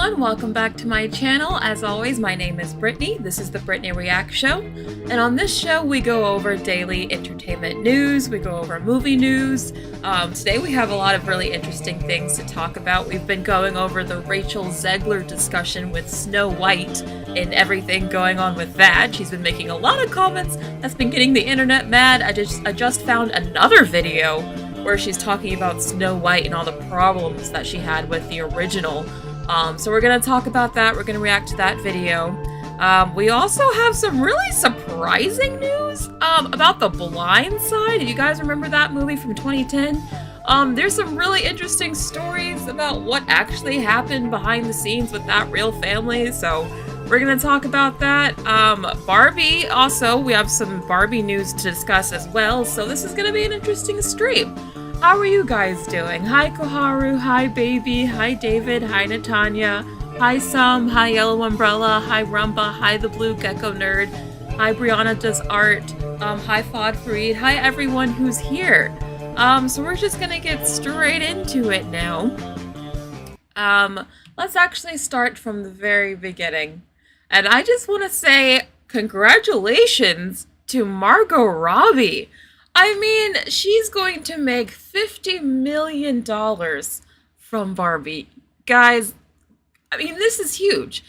everyone, welcome back to my channel. As always, my name is Brittney. This is the Brittney Reacts Show. And on this show, we go over daily entertainment news, we go over movie news. Today we have a lot of really interesting things to talk about. We've been going over the Rachel Zegler discussion with Snow White and everything going on with that. She's been making a lot of comments that's been getting the internet mad. I just found another video where she's talking about Snow White and all the problems that she had with the original. So we're going to talk about that. We're going to react to that video. We also have some really surprising news about The Blind Side. You guys remember that movie from 2010? There's some really interesting stories about what actually happened behind the scenes with that real family. So we're going to talk about that. Barbie, also, we have some Barbie news to discuss as well. So this is going to be an interesting stream. How are you guys doing? Hi Koharu, hi Baby, hi David, hi Natanya, hi Sam, hi Yellow Umbrella, hi Rumba, hi the Blue Gecko Nerd, hi Brianna Does Art, hi Fod Fareed, hi everyone who's here. So we're just gonna get straight into it now. Let's actually start from the very beginning. And I just want to say congratulations to Margot Robbie. I mean, she's going to make $50 million from Barbie. Guys, I mean, this is huge.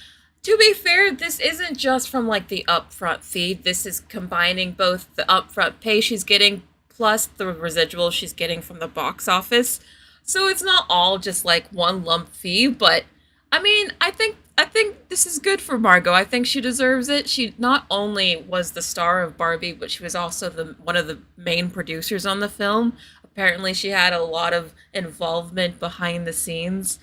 To be fair, this isn't just from, like, the upfront fee. This is combining both the upfront pay she's getting plus the residual she's getting from the box office. So it's not all just, like, one lump fee, but, I mean, I think this is good for Margot. I think she deserves it. She not only was the star of Barbie, but she was also one of the main producers on the film. Apparently, she had a lot of involvement behind the scenes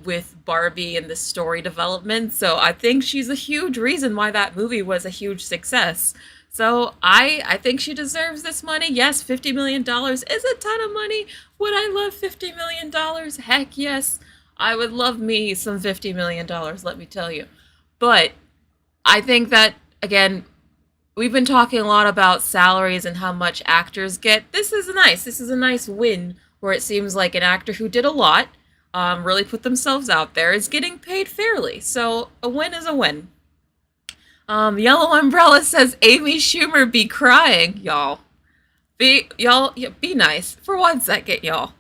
with Barbie and the story development. So I think she's a huge reason why that movie was a huge success. So I think she deserves this money. Yes, $50 million is a ton of money. Would I love $50 million? Heck yes. I would love me some $50 million, let me tell you. But I think that, again, we've been talking a lot about salaries and how much actors get. This is a nice win where it seems like an actor who did a lot, really put themselves out there, is getting paid fairly. So a win is a win. Yellow Umbrella says, Amy Schumer be crying, y'all. Be nice for 1 second, y'all.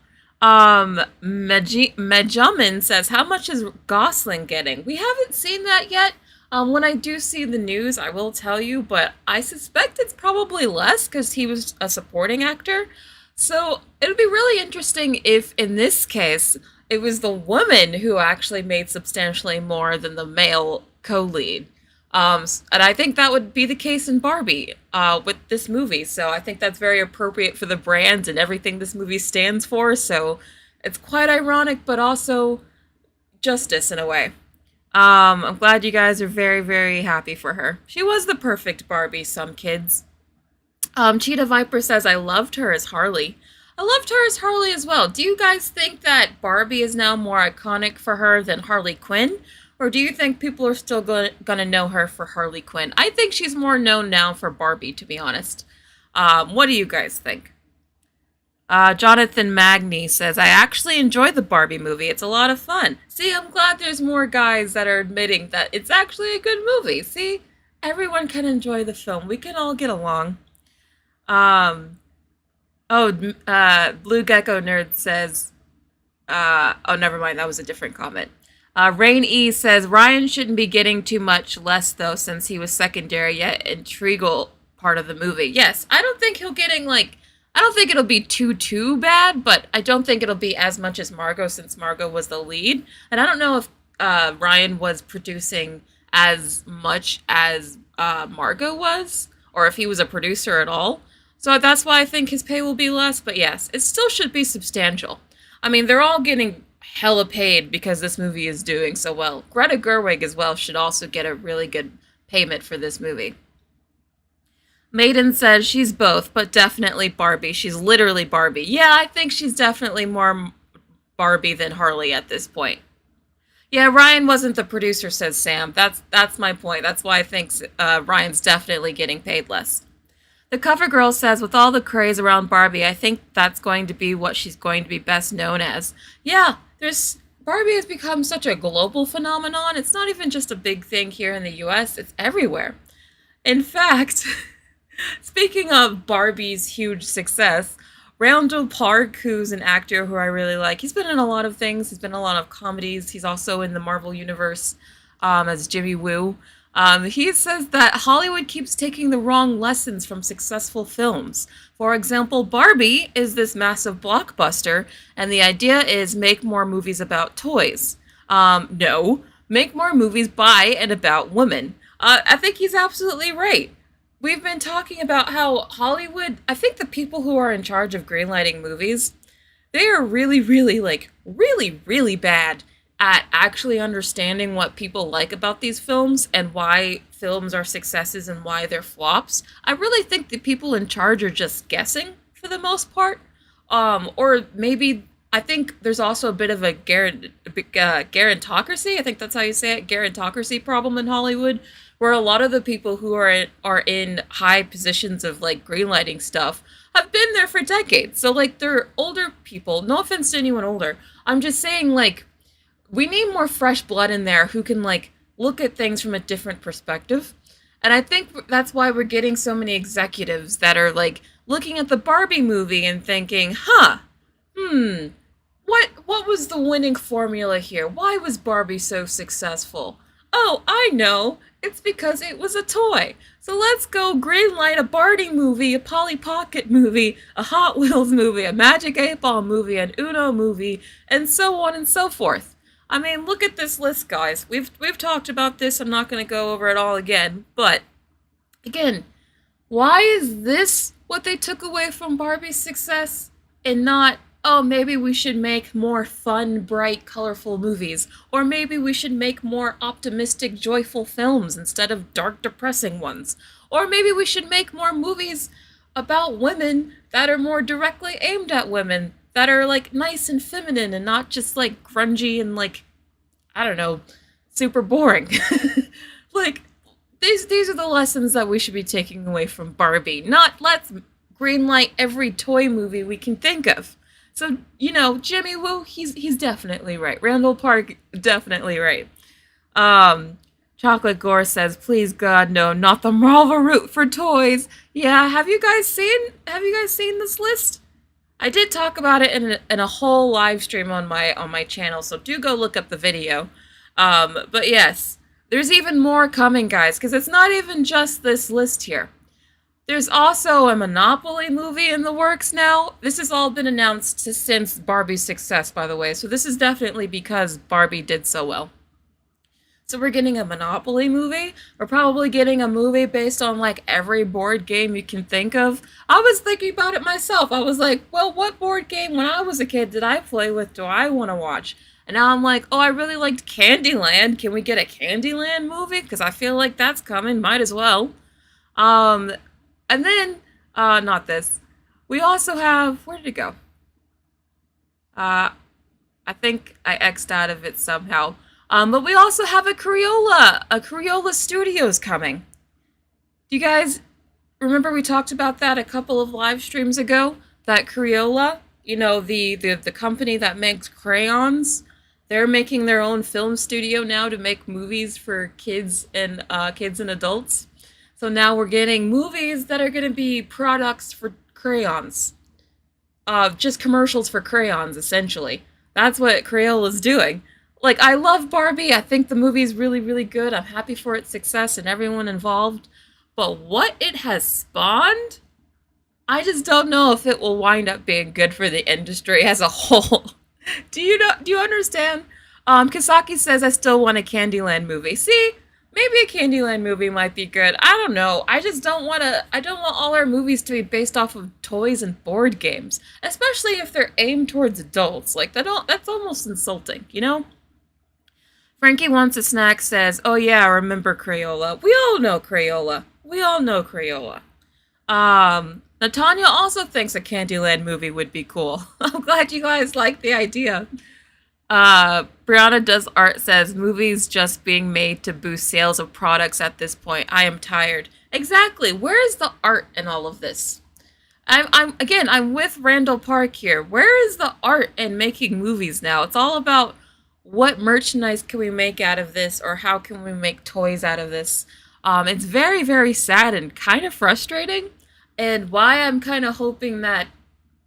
Mejamin says, how much is Gosling getting? We haven't seen that yet. When I do see the news, I will tell you, but I suspect it's probably less because he was a supporting actor. So it'll be really interesting if, in this case, it was the woman who actually made substantially more than the male co-lead. And I think that would be the case in Barbie with this movie. So I think that's very appropriate for the brand and everything this movie stands for. So it's quite ironic, but also justice in a way. I'm glad you guys are very, very happy for her. She was the perfect Barbie, some kids. Cheetah Viper says, I loved her as Harley. I loved her as Harley as well. Do you guys think that Barbie is now more iconic for her than Harley Quinn? Or do you think people are still gonna know her for Harley Quinn? I think she's more known now for Barbie, to be honest. What do you guys think? Jonathan Magny says, I actually enjoy the Barbie movie. It's a lot of fun. See, I'm glad there's more guys that are admitting that it's actually a good movie. See, everyone can enjoy the film. We can all get along. Blue Gecko Nerd says, oh, never mind. That was a different comment. Rain E says, Ryan shouldn't be getting too much less, though, since he was secondary yet integral part of the movie. Yes, I don't think he'll getting, like, I don't think it'll be too bad, but I don't think it'll be as much as Margot, since Margot was the lead. And I don't know if Ryan was producing as much as Margot was, or if he was a producer at all. So that's why I think his pay will be less, but yes, it still should be substantial. I mean, they're all getting hella paid because this movie is doing so well. Greta Gerwig as well should also get a really good payment for this movie. Maiden says she's both, but definitely Barbie. She's literally Barbie. Yeah, I think she's definitely more Barbie than Harley at this point. Yeah, Ryan wasn't the producer, says Sam. That's my point. That's why I think Ryan's definitely getting paid less. The cover girl says, with all the craze around Barbie, I think that's going to be what she's going to be best known as. Yeah, Barbie has become such a global phenomenon. It's not even just a big thing here in the US, it's everywhere. In fact, speaking of Barbie's huge success, Randall Park, who's an actor who I really like, he's been in a lot of things. He's been in a lot of comedies. He's also in the Marvel Universe as Jimmy Woo. He says that Hollywood keeps taking the wrong lessons from successful films. For example, Barbie is this massive blockbuster, and the idea is make more movies about toys. No, make more movies by and about women. I think he's absolutely right. We've been talking about how Hollywood, I think the people who are in charge of greenlighting movies, they are really, really, really bad at actually understanding what people like about these films and why films are successes and why they're flops. I really think the people in charge are just guessing for the most part. Or maybe I think there's also a bit of a gerontocracy. I think that's how you say it, gerontocracy problem in Hollywood, where a lot of the people who are in high positions of like greenlighting stuff have been there for decades. So like they're older people. No offense to anyone older. I'm just saying like we need more fresh blood in there who can like look at things from a different perspective. And I think that's why we're getting so many executives that are like looking at the Barbie movie and thinking, what was the winning formula here? Why was Barbie so successful? Oh, I know. It's because it was a toy. So let's go greenlight a Barbie movie, a Polly Pocket movie, a Hot Wheels movie, a Magic 8 Ball movie, an Uno movie, and so on and so forth. I mean, look at this list, guys. We've talked about this. I'm not going to go over it all again. But, again, why is this what they took away from Barbie's success and not, oh, maybe we should make more fun, bright, colorful movies. Or maybe we should make more optimistic, joyful films instead of dark, depressing ones. Or maybe we should make more movies about women that are more directly aimed at women, that are like nice and feminine and not just like grungy and like, I don't know, super boring. Like, these are the lessons that we should be taking away from Barbie. Not let's greenlight every toy movie we can think of. So, you know, Jimmy Woo, he's definitely right. Randall Park, definitely right. Chocolate Gore says, please God, no, not the Marvel route for toys. Yeah, have you guys seen this list? I did talk about it in a whole live stream on my channel, so do go look up the video. But yes, there's even more coming, guys, because it's not even just this list here. There's also a Monopoly movie in the works now. This has all been announced since Barbie's success, by the way, so this is definitely because Barbie did so well. So we're getting a Monopoly movie. We're probably getting a movie based on like every board game you can think of. I was thinking about it myself. I was like, well, what board game when I was a kid did I play with? Do I want to watch? And now I'm like, oh, I really liked Candyland. Can we get a Candyland movie? Because I feel like that's coming. Might as well. And then, not this. We also have, where did it go? I think I X'd out of it somehow. But we also have a Crayola Studios coming. Do you guys remember we talked about that a couple of live streams ago? That Crayola, you know, the company that makes crayons, they're making their own film studio now to make movies for kids and adults. So now we're getting movies that are going to be products for crayons. Just commercials for crayons, essentially. That's what Crayola's doing. Like, I love Barbie. I think the movie's really, really good. I'm happy for its success and everyone involved. But what it has spawned, I just don't know if it will wind up being good for the industry as a whole. Do you understand? Kasaki says, I still want a Candyland movie. See? Maybe a Candyland movie might be good. I don't know. I don't want all our movies to be based off of toys and board games. Especially if they're aimed towards adults. Like, that's almost insulting, you know? Frankie Wants a Snack says, oh yeah, I remember Crayola. We all know Crayola. Natanya also thinks a Candyland movie would be cool. I'm glad you guys like the idea. Brianna Does Art says, movies just being made to boost sales of products at this point. I am tired. Exactly. Where is the art in all of this? I'm with Randall Park here. Where is the art in making movies now? It's all about what merchandise can we make out of this, or how can we make toys out of this? It's very, very sad and kind of frustrating. And why I'm kind of hoping that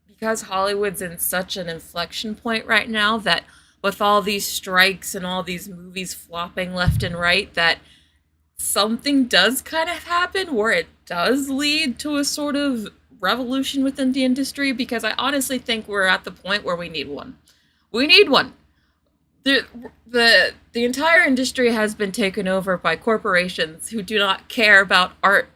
because Hollywood's in such an inflection point right now, that with all these strikes and all these movies flopping left and right, that something does kind of happen where it does lead to a sort of revolution within the industry, because I honestly think we're at the point where we need one. We need one. The entire industry has been taken over by corporations who do not care about art,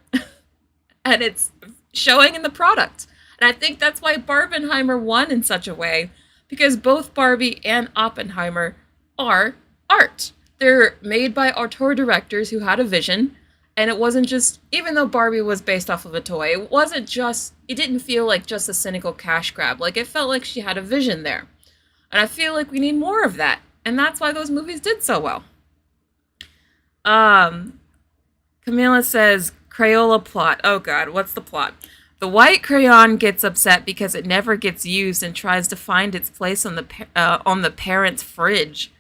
and it's showing in the product. And I think that's why Barbenheimer won in such a way, because both Barbie and Oppenheimer are art. They're made by auteur directors who had a vision, and it wasn't just, even though Barbie was based off of a toy, it didn't feel like just a cynical cash grab. Like, it felt like she had a vision there. And I feel like we need more of that. And that's why those movies did so well. Camila says, Crayola plot. Oh god, what's the plot? The white crayon gets upset because it never gets used and tries to find its place on the parent's fridge.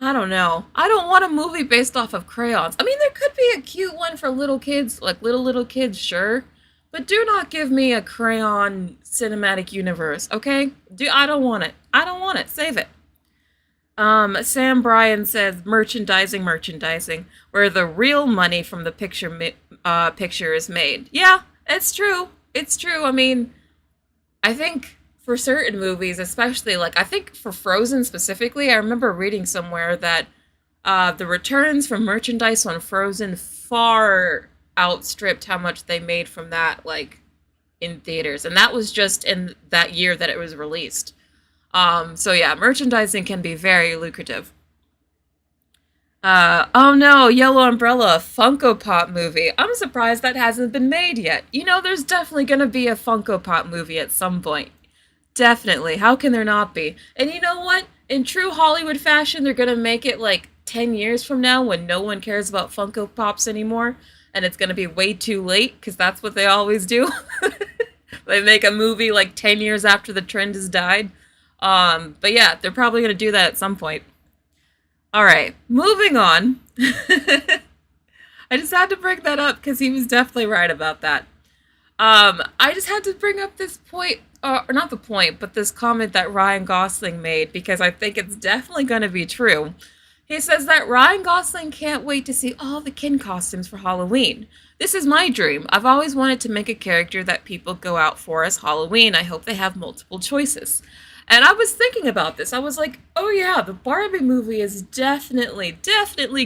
I don't know. I don't want a movie based off of crayons. I mean, there could be a cute one for little kids, like little kids, sure. But do not give me a crayon cinematic universe, okay? I don't want it. I don't want it. Save it. Sam Bryan says merchandising, where the real money from the picture is made. Yeah, it's true. It's true. I mean, I think for certain movies, especially, like, I think for Frozen specifically, I remember reading somewhere that the returns from merchandise on Frozen far outstripped how much they made from that, like, in theaters. And that was just in that year that it was released. So yeah, merchandising can be very lucrative. Oh no, Yellow Umbrella, Funko Pop movie. I'm surprised that hasn't been made yet. You know, there's definitely gonna be a Funko Pop movie at some point. Definitely. How can there not be? And you know what? In true Hollywood fashion, they're gonna make it like 10 years from now when no one cares about Funko Pops anymore. And it's gonna be way too late, because that's what they always do. They make a movie like 10 years after the trend has died. But yeah, they're probably gonna do that at some point. Alright, moving on. I just had to bring that up because he was definitely right about that. I just had to bring up this point, or not the point, but this comment that Ryan Gosling made, because I think it's definitely going to be true. He says that Ryan Gosling can't wait to see all the Ken costumes for Halloween. This is my dream. I've always wanted to make a character that people go out for as Halloween. I hope they have multiple choices. And I was thinking about this. I was like, oh yeah, the Barbie movie is definitely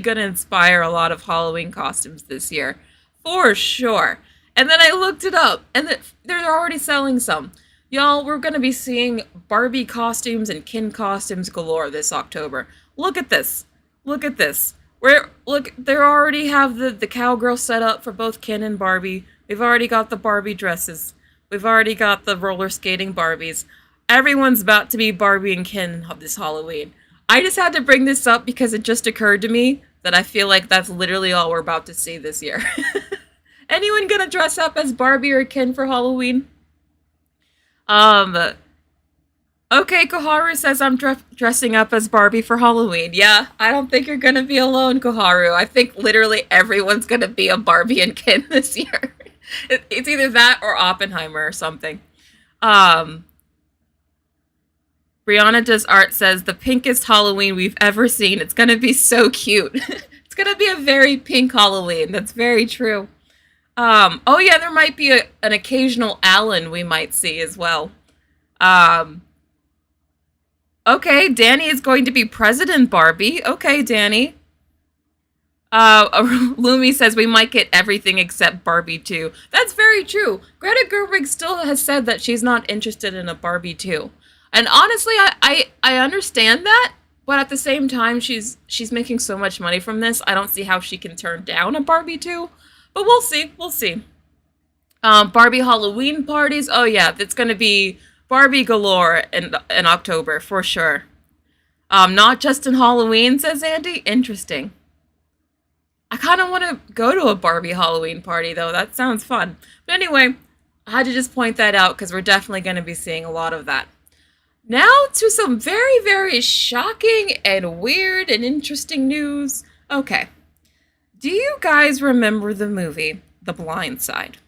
going to inspire a lot of Halloween costumes this year. For sure. And then I looked it up, and they're already selling some. Y'all, we're going to be seeing Barbie costumes and Ken costumes galore this October. Look at this. Look at this. They already have the cowgirl set up for both Ken and Barbie. We've already got the Barbie dresses. We've already got the roller skating Barbies. Everyone's about to be Barbie and Ken this Halloween. I just had to bring this up because it just occurred to me that I feel like that's literally all we're about to see this year. Anyone gonna dress up as Barbie or Ken for Halloween? Okay, Koharu says I'm dressing up as Barbie for Halloween. Yeah, I don't think you're gonna be alone, Koharu. I think literally everyone's gonna be a Barbie and Ken this year. It's either that or Oppenheimer or something. Brianna Does Art says, the pinkest Halloween we've ever seen. It's gonna be so cute. It's gonna be a very pink Halloween. That's very true. Oh yeah, there might be an occasional Alan we might see as well. Okay, Danny is going to be President Barbie. Okay, Danny. Lumi says we might get everything except Barbie 2. That's very true. Greta Gerwig still has said that she's not interested in a Barbie 2. And honestly, I understand that, but at the same time, she's making so much money from this, I don't see how she can turn down a Barbie 2. But we'll see. We'll see. Barbie Halloween parties. Oh yeah, it's gonna be Barbie galore in October for sure. Not just in Halloween, says Andy. Interesting. I kind of want to go to a Barbie Halloween party though. That sounds fun. But anyway, I had to just point that out because we're definitely going to be seeing a lot of that. Now to some very, very shocking and weird and interesting news. Okay, do you guys remember the movie The Blind Side?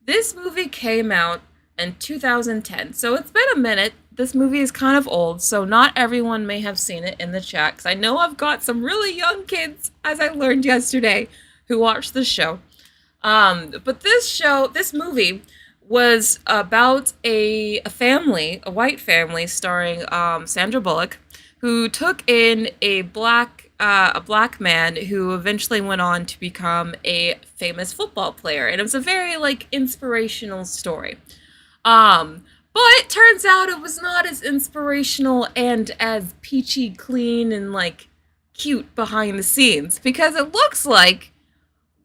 This movie came out in 2010, so it's been a minute. This movie is kind of old, so not everyone may have seen it in the chat, because I know I've got some really young kids, as I learned yesterday, who watched the show. But this movie was about a family, a white family starring Sandra Bullock, who took in a black man who eventually went on to become a famous football player, and it was a very like inspirational story. But it turns out it was not as inspirational and as peachy clean and like cute behind the scenes, because it looks like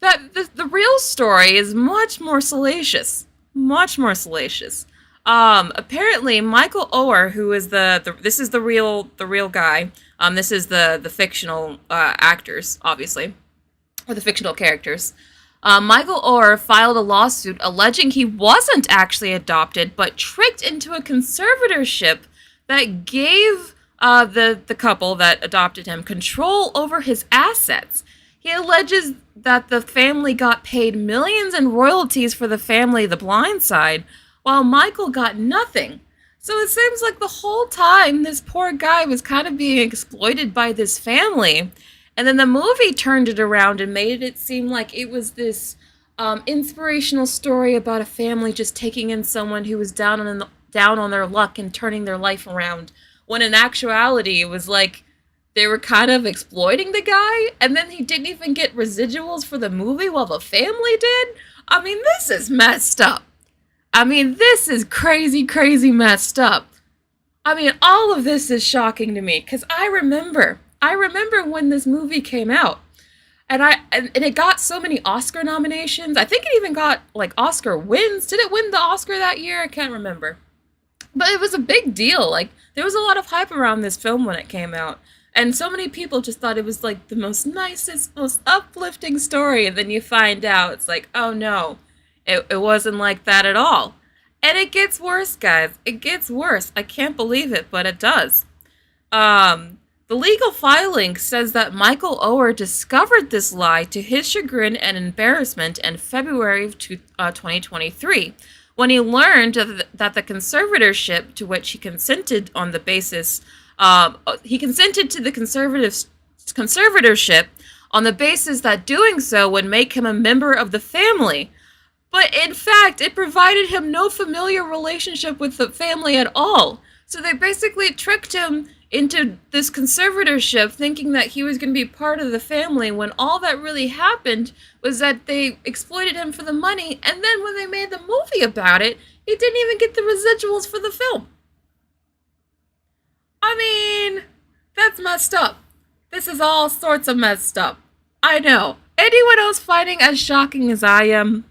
that the real story is much more salacious. Much more salacious. Apparently Michael Oher, who is this is the real guy. This is the fictional actors, obviously, or the fictional characters. Michael Oher filed a lawsuit alleging he wasn't actually adopted, but tricked into a conservatorship that gave the couple that adopted him control over his assets. He alleges that the family got paid millions in royalties for the family The Blind Side, while Michael got nothing. So it seems like the whole time this poor guy was kind of being exploited by this family. And then the movie turned it around and made it seem like it was this inspirational story about a family just taking in someone who was down on their luck and turning their life around. When in actuality, it was like they were kind of exploiting the guy, and then he didn't even get residuals for the movie while the family did. I mean, this is messed up. I mean, this is crazy, crazy messed up. I mean, all of this is shocking to me, because I remember when this movie came out, and it got so many Oscar nominations. I think it even got like Oscar wins. Did it win the Oscar that year? I can't remember. But it was a big deal. Like, there was a lot of hype around this film when it came out. And so many people just thought it was like the most nicest, most uplifting story. And then you find out it's like, oh no, it wasn't like that at all. And it gets worse, guys. It gets worse. I can't believe it, but it does. The legal filing says that Michael Oher discovered this lie to his chagrin and embarrassment in February of 2023, when he learned that the conservatorship to which he consented on the basis he consented to the conservatorship on the basis that doing so would make him a member of the family. But in fact, it provided him no familiar relationship with the family at all. So they basically tricked him into this conservatorship thinking that he was going to be part of the family, when all that really happened was that they exploited him for the money, and then when they made the movie about it, he didn't even get the residuals for the film. I mean, that's messed up. This is all sorts of messed up. I know. Anyone else finding as shocking as I am?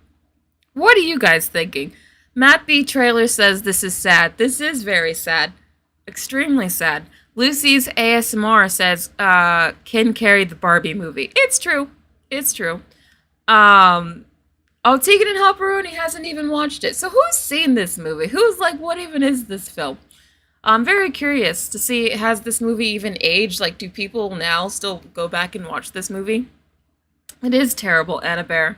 What are you guys thinking? Matt B. Trailer says this is sad. This is very sad. Extremely sad. Lucy's ASMR says, Ken carried the Barbie movie. It's true. It's true. Oh, Tegan and Halperoon, he hasn't even watched it. So who's seen this movie? Who's like, what even is this film? I'm very curious to see, has this movie even aged? Like, do people now still go back and watch this movie? It is terrible, Annabelle.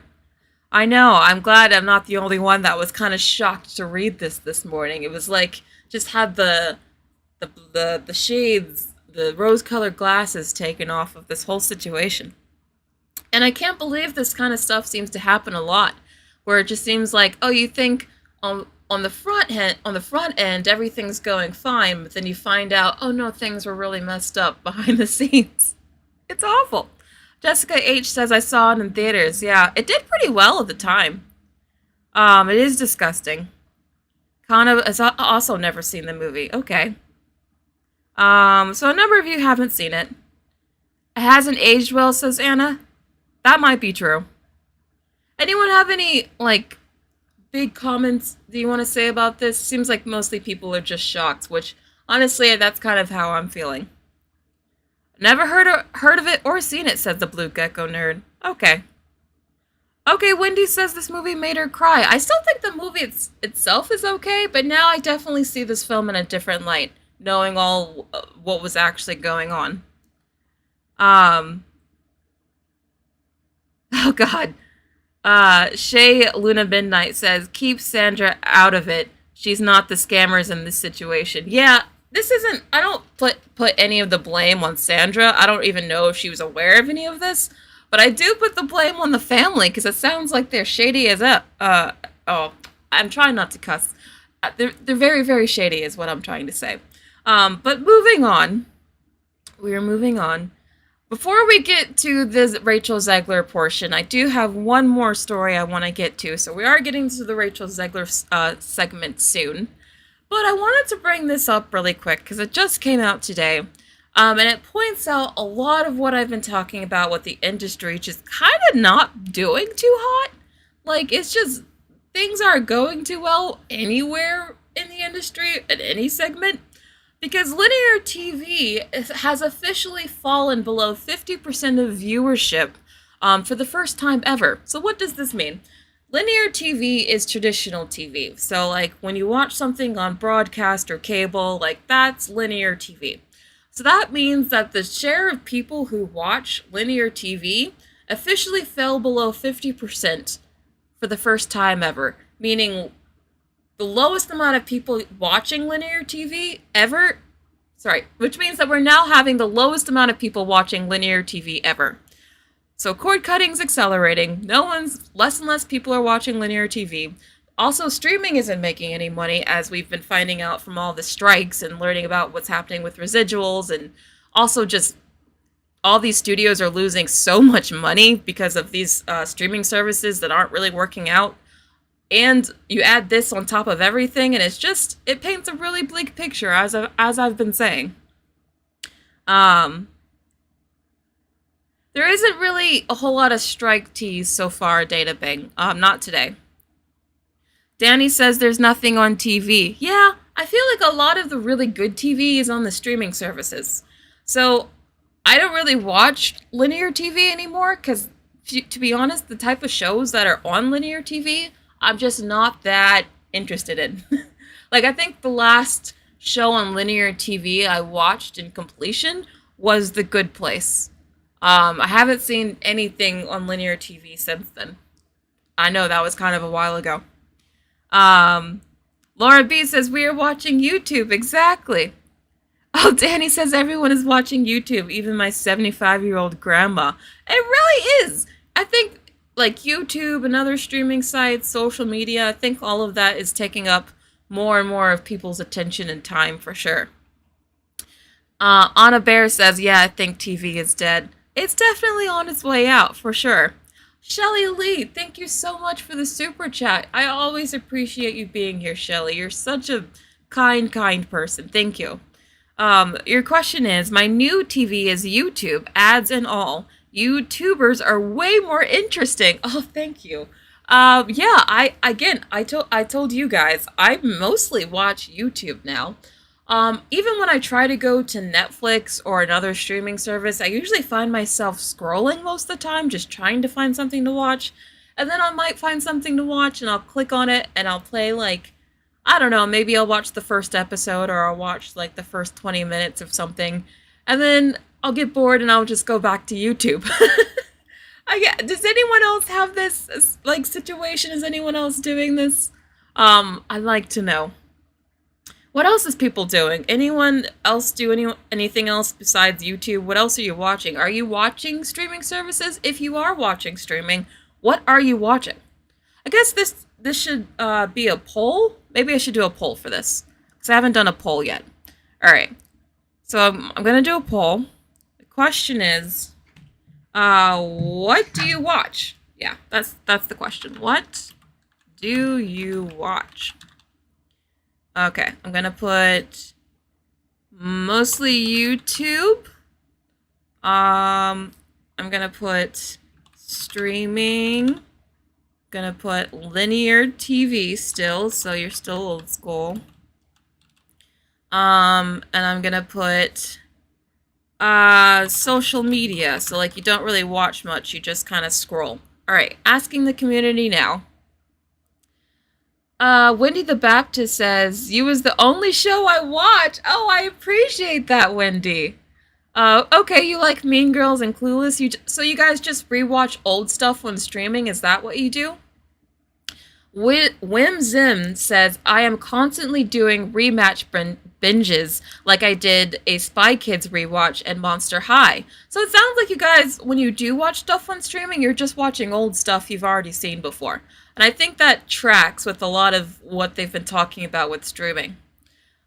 I know, I'm glad I'm not the only one that was kind of shocked to read this morning. It was like, just had the shades, the rose-colored glasses taken off of this whole situation. And I can't believe this kind of stuff seems to happen a lot, where it just seems like, oh, you think on the front end everything's going fine, but then you find out, oh no, things were really messed up behind the scenes. It's awful. Jessica H says, I saw it in theaters. Yeah, it did pretty well at the time. It is disgusting. Kana has also never seen the movie. Okay. So a number of you haven't seen it. It hasn't aged well, says Anna. That might be true. Anyone have any, like, big comments do you want to say about this? Seems like mostly people are just shocked, which, honestly, that's kind of how I'm feeling. Never heard of it or seen it, says the Blue Gecko Nerd. Okay. Okay, Wendy says this movie made her cry. I still think the movie itself is okay, but now I definitely see this film in a different light. knowing all what was actually going on. Um, oh God. Shay Luna Midnight says, keep Sandra out of it. She's not the scammers in this situation. Yeah, this isn't, I don't put any of the blame on Sandra. I don't even know if she was aware of any of this. But I do put the blame on the family, because it sounds like they're shady as a, oh, I'm trying not to cuss. They're very, very shady is what I'm trying to say. But moving on. We are moving on. Before we get to this Rachel Zegler portion, I do have one more story I want to get to. So we are getting to the Rachel Zegler segment soon. But I wanted to bring this up really quick because it just came out today. And it points out a lot of what I've been talking about with the industry just kind of not doing too hot. Like, it's just, things aren't going too well anywhere in the industry, in any segment. Because linear TV has officially fallen below 50% of viewership for the first time ever. So what does this mean? Linear TV is traditional TV. So like when you watch something on broadcast or cable, like that's linear TV. So that means that the share of people who watch linear TV officially fell below 50% for the first time ever. Meaning the lowest amount of people watching linear TV ever, which means that we're now having the lowest amount of people watching linear TV ever. So cord cutting's accelerating, less and less people are watching linear TV. Also, streaming isn't making any money, as we've been finding out from all the strikes and learning about what's happening with residuals, and also just all these studios are losing so much money because of these streaming services that aren't really working out. And you add this on top of everything, and it paints a really bleak picture, as I've been saying. There isn't really a whole lot of strike teas so far, Data Bing. Not today. Danny says there's nothing on TV. Yeah, I feel like a lot of the really good TV is on the streaming services. So, I don't really watch linear TV anymore, because, to be honest, the type of shows that are on linear TV, I'm just not that interested in. Like, I think the last show on linear TV I watched in completion was The Good Place. I haven't seen anything on linear TV since then. I know that was kind of a while ago. Laura B says, we are watching YouTube. Exactly. Oh, Danny says everyone is watching YouTube, even my 75-year-old grandma. It really is. I think like YouTube and other streaming sites, social media, I think all of that is taking up more and more of people's attention and time for sure. Anna Bear says, yeah, I think TV is dead. It's definitely on its way out, for sure. Shelly Lee, thank you so much for the super chat. I always appreciate you being here, Shelly. You're such a kind person. Thank you. Your question is, my new TV is YouTube, ads and all. YouTubers are way more interesting. Oh, thank you. Yeah, I told you guys, I mostly watch YouTube now. Even when I try to go to Netflix or another streaming service, I usually find myself scrolling most of the time, just trying to find something to watch. And then I might find something to watch and I'll click on it and I'll play like, I don't know, maybe I'll watch the first episode or I'll watch like the first 20 minutes of something. And then I'll get bored and I'll just go back to YouTube. Does anyone else have this like situation? Is anyone else doing this? I'd like to know. What else is people doing? Anyone else do anything else besides YouTube? What else are you watching? Are you watching streaming services? If you are watching streaming, what are you watching? I guess this should be a poll. Maybe I should do a poll for this, because I haven't done a poll yet. All right. So I'm going to do a poll. The question is, what do you watch? Yeah, that's the question. What do you watch? Okay, I'm going to put mostly YouTube. I'm going to put streaming. I'm going to put linear TV still, so you're still old school. And I'm going to put social media, so like you don't really watch much, you just kind of scroll. All right, asking the community now. Wendy the Baptist says, "You was the only show I watch." Oh, I appreciate that, Wendy. Okay, you like Mean Girls and Clueless. So you guys just rewatch old stuff when streaming? Is that what you do? Wim Zim says, "I am constantly doing rematch binges like I did a Spy Kids rewatch and Monster High." So it sounds like you guys, when you do watch stuff on streaming, you're just watching old stuff you've already seen before. And I think that tracks with a lot of what they've been talking about with streaming.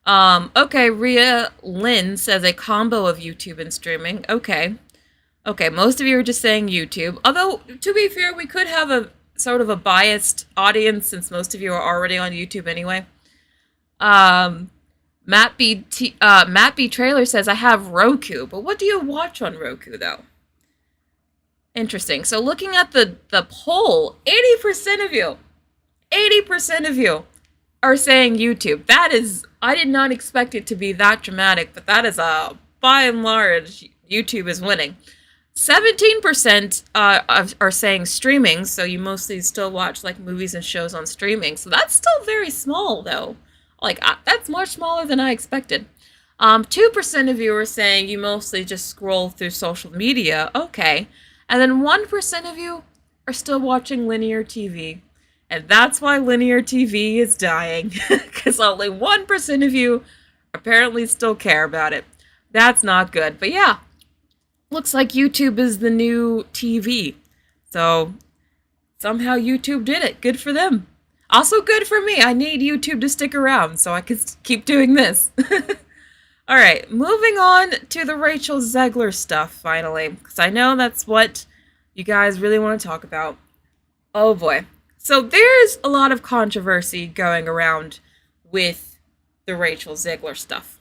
Okay, Rhea Lynn says a combo of YouTube and streaming. Okay. Okay, most of you are just saying YouTube. Although, to be fair, we could have a sort of a biased audience since most of you are already on YouTube anyway. Matt B. Trailer says, I have Roku, but what do you watch on Roku, though? Interesting. So looking at the poll, 80% of you are saying YouTube. That is, I did not expect it to be that dramatic, but that is by and large, YouTube is winning. 17% are saying streaming, so you mostly still watch like movies and shows on streaming. So that's still very small, though. Like, that's much smaller than I expected. 2% of you are saying you mostly just scroll through social media. Okay. And then 1% of you are still watching linear TV. And that's why linear TV is dying. Because only 1% of you apparently still care about it. That's not good. But yeah, looks like YouTube is the new TV. So somehow YouTube did it. Good for them. Also good for me. I need YouTube to stick around so I can keep doing this. All right, moving on to the Rachel Zegler stuff, finally, because I know that's what you guys really want to talk about. Oh boy. So there's a lot of controversy going around with the Rachel Zegler stuff.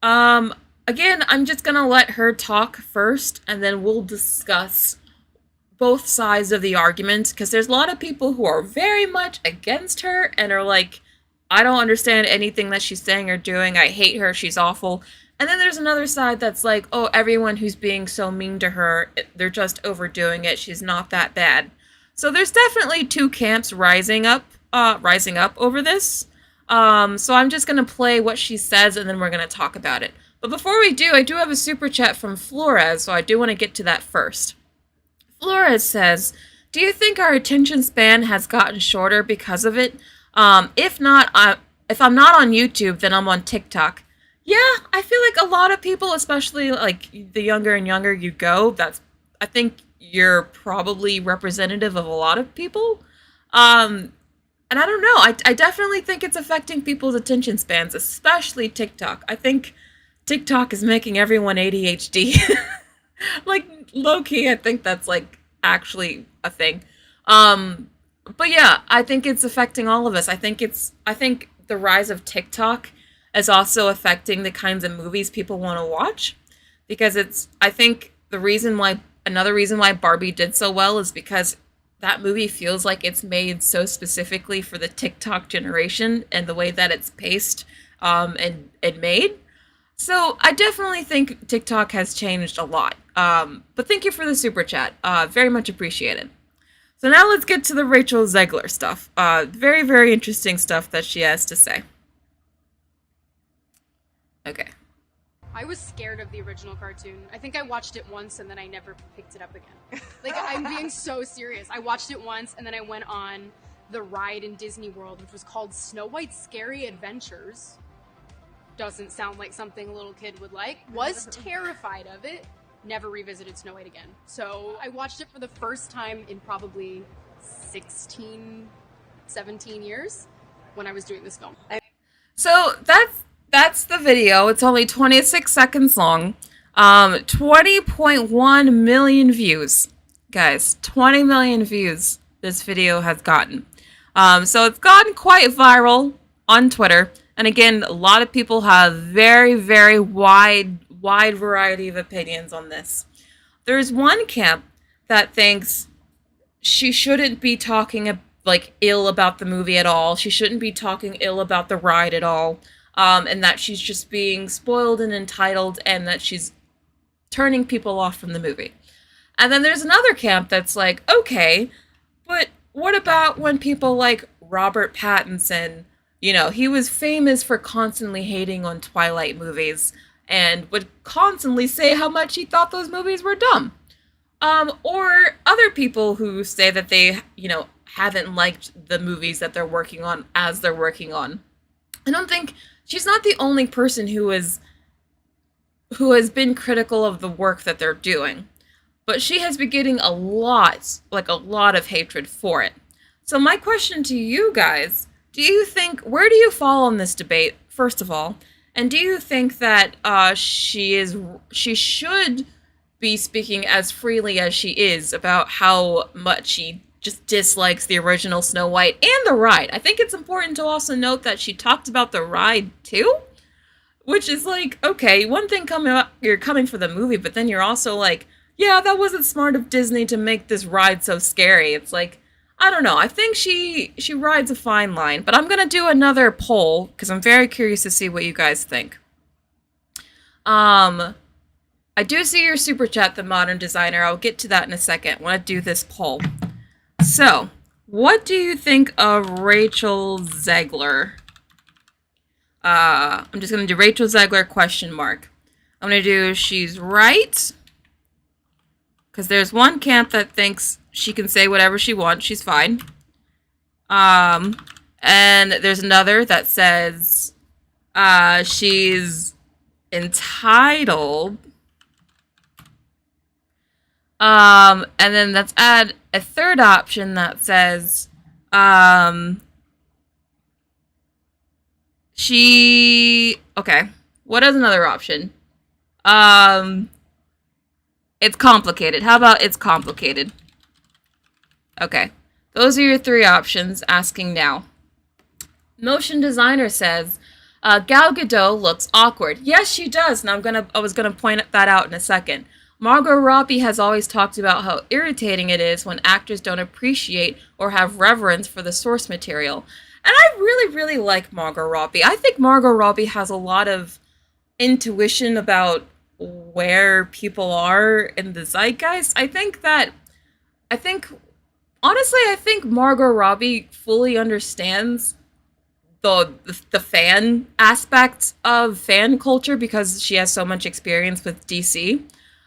Again, I'm just going to let her talk first, and then we'll discuss both sides of the argument, because there's a lot of people who are very much against her and are like, I don't understand anything that she's saying or doing. I hate her. She's awful. And then there's another side that's like, oh, everyone who's being so mean to her, they're just overdoing it. She's not that bad. So there's definitely two camps rising up over this. So I'm just going to play what she says, and then we're going to talk about it. But before we do, I do have a super chat from Flores, so I do want to get to that first. Flores says, do you think our attention span has gotten shorter because of it? If not, if I'm not on YouTube, then I'm on TikTok. Yeah, I feel like a lot of people, especially like the younger and younger you go, I think you're probably representative of a lot of people. And I don't know, I definitely think it's affecting people's attention spans, especially TikTok. I think TikTok is making everyone ADHD. Like, low-key, I think that's like actually a thing. But yeah, I think it's affecting all of us. I think the rise of TikTok is also affecting the kinds of movies people want to watch, because I think another reason why Barbie did so well is because that movie feels like it's made so specifically for the TikTok generation and the way that it's paced and made. So I definitely think TikTok has changed a lot. But thank you for the super chat. Very much appreciated. So now let's get to the Rachel Zegler stuff. Very, very interesting stuff that she has to say. Okay. I was scared of the original cartoon. I think I watched it once and then I never picked it up again. Like, I'm being so serious. I watched it once and then I went on the ride in Disney World, which was called Snow White's Scary Adventures. Doesn't sound like something a little kid would like. Was terrified of it. Never revisited Snow White again. So I watched it for the first time in probably 16, 17 years when I was doing this film. So that's the video. It's only 26 seconds long. 20.1 million views. Guys, 20 million views this video has gotten. So it's gotten quite viral on Twitter. And again, a lot of people have very, very wide variety of opinions on this. There's one camp that thinks she shouldn't be talking like ill about the movie at all. She shouldn't be talking ill about the ride at all. And that she's just being spoiled and entitled, and that she's turning people off from the movie. And then there's another camp that's like, okay, but what about when people like Robert Pattinson, he was famous for constantly hating on Twilight movies and would constantly say how much he thought those movies were dumb. Or other people who say that they, haven't liked the movies that they're working on as they're working on. I don't think she's not the only person who has been critical of the work that they're doing, but she has been getting a lot of hatred for it. So my question to you guys, where do you fall on this debate, first of all? And do you think that she should be speaking as freely as she is about how much she just dislikes the original Snow White and the ride? I think it's important to also note that she talked about the ride too, which is like, okay, one thing you're coming for the movie, but then you're also like, yeah, that wasn't smart of Disney to make this ride so scary. It's like, I don't know. I think she rides a fine line, but I'm gonna do another poll because I'm very curious to see what you guys think. I do see your super chat, the modern designer. I'll get to that in a second. I want to do this poll. So, what do you think of Rachel Zegler? I'm just gonna do Rachel Zegler ? I'm gonna do she's right, because there's one camp that thinks she can say whatever she wants, she's fine. And there's another that says she's entitled. And then let's add a third option that says okay, what is another option? It's complicated. How about it's complicated? Okay. Those are your three options. Asking now. Motion designer says, Gal Gadot looks awkward. Yes, she does. And I was gonna point that out in a second. Margot Robbie has always talked about how irritating it is when actors don't appreciate or have reverence for the source material. And I really, really like Margot Robbie. I think Margot Robbie has a lot of intuition about where people are in the zeitgeist. I think Margot Robbie fully understands the fan aspect of fan culture because she has so much experience with DC.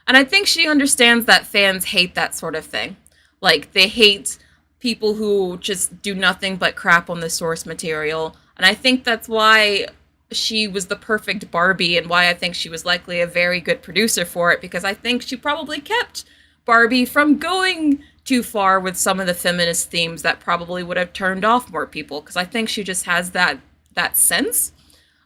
And I think she understands that fans hate that sort of thing. Like, they hate people who just do nothing but crap on the source material. And I think that's why she was the perfect Barbie and why I think she was likely a very good producer for it, because I think she probably kept Barbie from going too far with some of the feminist themes that probably would have turned off more people, because I think she just has that sense.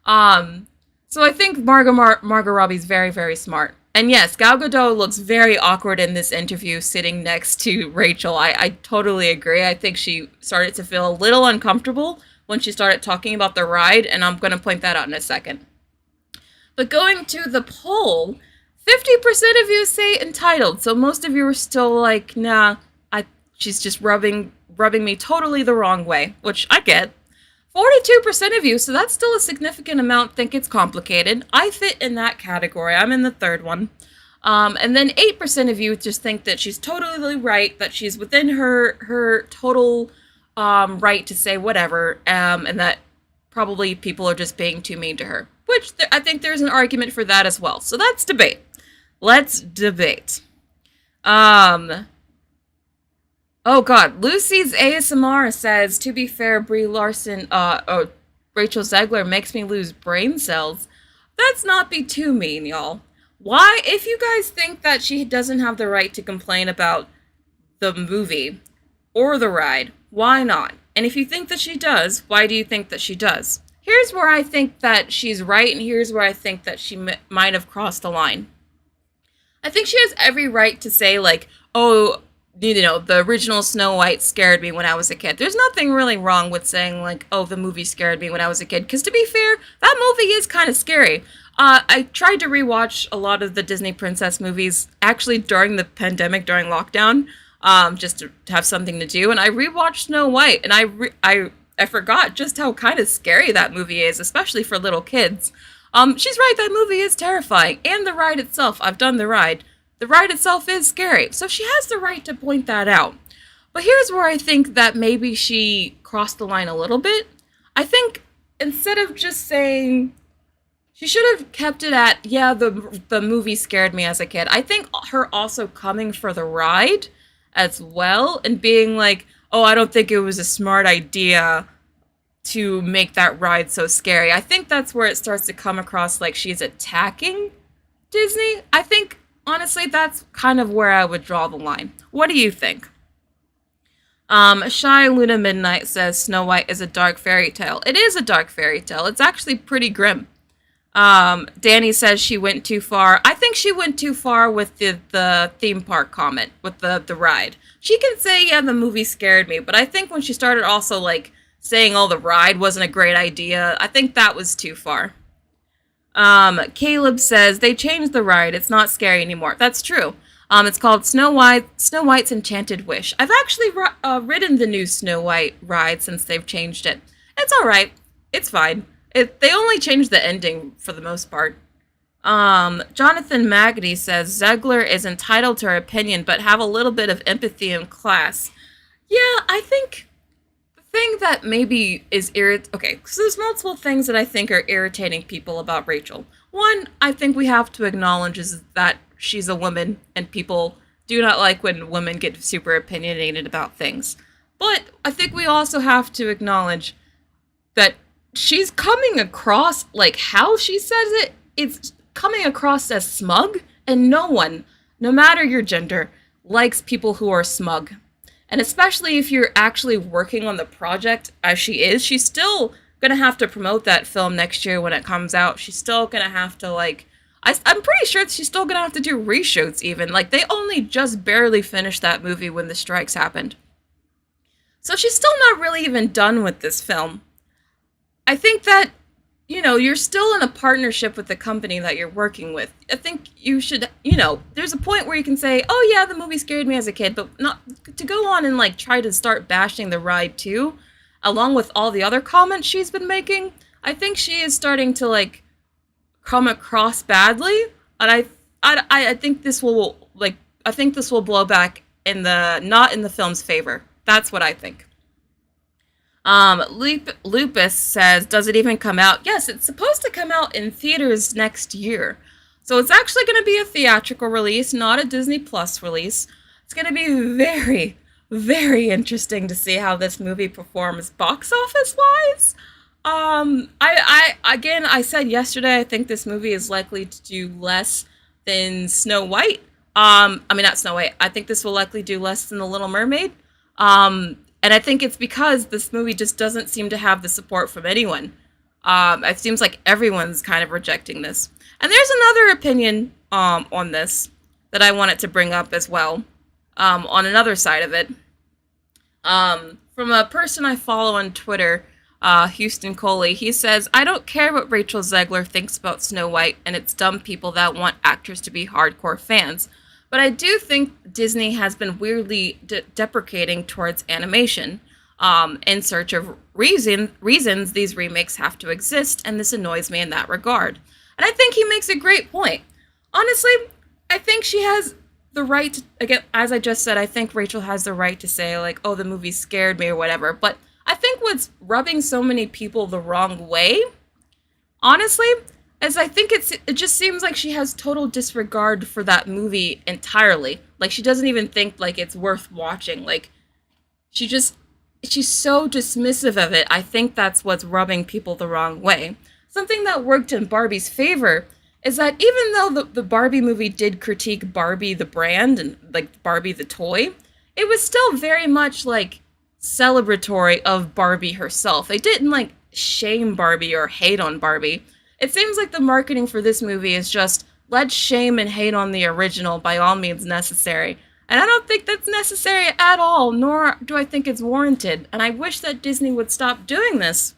So I think Margot Robbie's very, very smart. And yes, Gal Gadot looks very awkward in this interview sitting next to Rachel. I totally agree. I think she started to feel a little uncomfortable when she started talking about the ride, and I'm going to point that out in a second. But going to the poll, 50% of you say entitled, so most of you are still like, nah, she's just rubbing me totally the wrong way, which I get. 42% of you, so that's still a significant amount, think it's complicated. I fit in that category. I'm in the third one. And then 8% of you just think that she's totally right, that she's within her total right to say whatever, and that probably people are just being too mean to her. Which I think there's an argument for that as well. So that's debate. Let's debate. Oh god, Lucy's ASMR says, to be fair, Rachel Zegler makes me lose brain cells. Let's not be too mean, y'all. Why, if you guys think that she doesn't have the right to complain about the movie or the ride, why not? And if you think that she does, why do you think that she does? Here's where I think that she's right, and here's where I think that she might have crossed the line. I think she has every right to say, like, oh, the original Snow White scared me when I was a kid. There's nothing really wrong with saying, like, oh, the movie scared me when I was a kid. Because to be fair, that movie is kind of scary. I tried to rewatch a lot of the Disney princess movies, actually during the pandemic, during lockdown, just to have something to do. And I rewatched Snow White, and I forgot just how kind of scary that movie is, especially for little kids. She's right, that movie is terrifying. And the ride itself, I've done the ride. The ride itself is scary, so she has the right to point that out. But here's where I think that maybe she crossed the line a little bit. I think instead of just saying, she should have kept it at, yeah, the movie scared me as a kid. I think her also coming for the ride as well and being like, oh, I don't think it was a smart idea to make that ride so scary. I think that's where it starts to come across like she's attacking Disney. I think, honestly, that's kind of where I would draw the line. What do you think? Shy Luna Midnight says Snow White is a dark fairy tale. It is a dark fairy tale. It's actually pretty grim. Danny says she went too far. I think she went too far with the theme park comment, with the ride. She can say, yeah, the movie scared me, but I think when she started also, like, saying, oh, the ride wasn't a great idea, I think that was too far. Caleb says, they changed the ride. It's not scary anymore. That's true. It's called Snow White's Enchanted Wish. I've actually ridden the new Snow White ride since they've changed it. It's alright. It's fine. They only changed the ending for the most part. Jonathan Magdy says, Zegler is entitled to her opinion, but have a little bit of empathy and class. Yeah, I think the thing that maybe is okay, so there's multiple things that I think are irritating people about Rachel. One, I think we have to acknowledge is that she's a woman, and people do not like when women get super opinionated about things. But I think we also have to acknowledge that she's coming across, like, how she says it, it's coming across as smug, and no one, no matter your gender, likes people who are smug. And especially if you're actually working on the project as she is, she's still gonna have to promote that film next year when it comes out. She's still gonna have to, like, I'm pretty sure she's still gonna have to do reshoots even. Like, they only just barely finished that movie when the strikes happened. So she's still not really even done with this film. I think that, you're still in a partnership with the company that you're working with. I think you should, there's a point where you can say, oh yeah, the movie scared me as a kid, but not to go on and, like, try to start bashing the ride too, along with all the other comments she's been making. I think she is starting to, like, come across badly, and I think this will, like, I think this will blow back not in the film's favor. That's what I think. Lupus says, does it even come out? Yes, it's supposed to come out in theaters next year. So it's actually going to be a theatrical release, not a Disney Plus release. It's going to be very, very interesting to see how this movie performs box office wise. I said yesterday, I think this movie is likely to do less than Snow White. Not Snow White. I think this will likely do less than The Little Mermaid. And I think it's because this movie just doesn't seem to have the support from anyone. It seems like everyone's kind of rejecting this. And there's another opinion on this that I wanted to bring up as well, on another side of it. From a person I follow on Twitter, Houston Coley, he says, I don't care what Rachel Zegler thinks about Snow White, and it's dumb people that want actors to be hardcore fans. But I do think Disney has been weirdly deprecating towards animation, in search of reasons these remakes have to exist, and this annoys me in that regard. And I think he makes a great point. Honestly, I think she has the right to, again, as I just said, I think Rachel has the right to say, like, oh, the movie scared me or whatever, but I think what's rubbing so many people the wrong way, honestly, is I think it just seems like she has total disregard for that movie entirely. Like, she doesn't even think, like, it's worth watching. Like, she's so dismissive of it. I think that's what's rubbing people the wrong way. Something that worked in Barbie's favor is that even though the Barbie movie did critique Barbie the brand and, like, Barbie the toy, it was still very much, like, celebratory of Barbie herself. They didn't, like, shame Barbie or hate on Barbie. It seems like the marketing for this movie is just, let's shame and hate on the original by all means necessary. And I don't think that's necessary at all, nor do I think it's warranted. And I wish that Disney would stop doing this,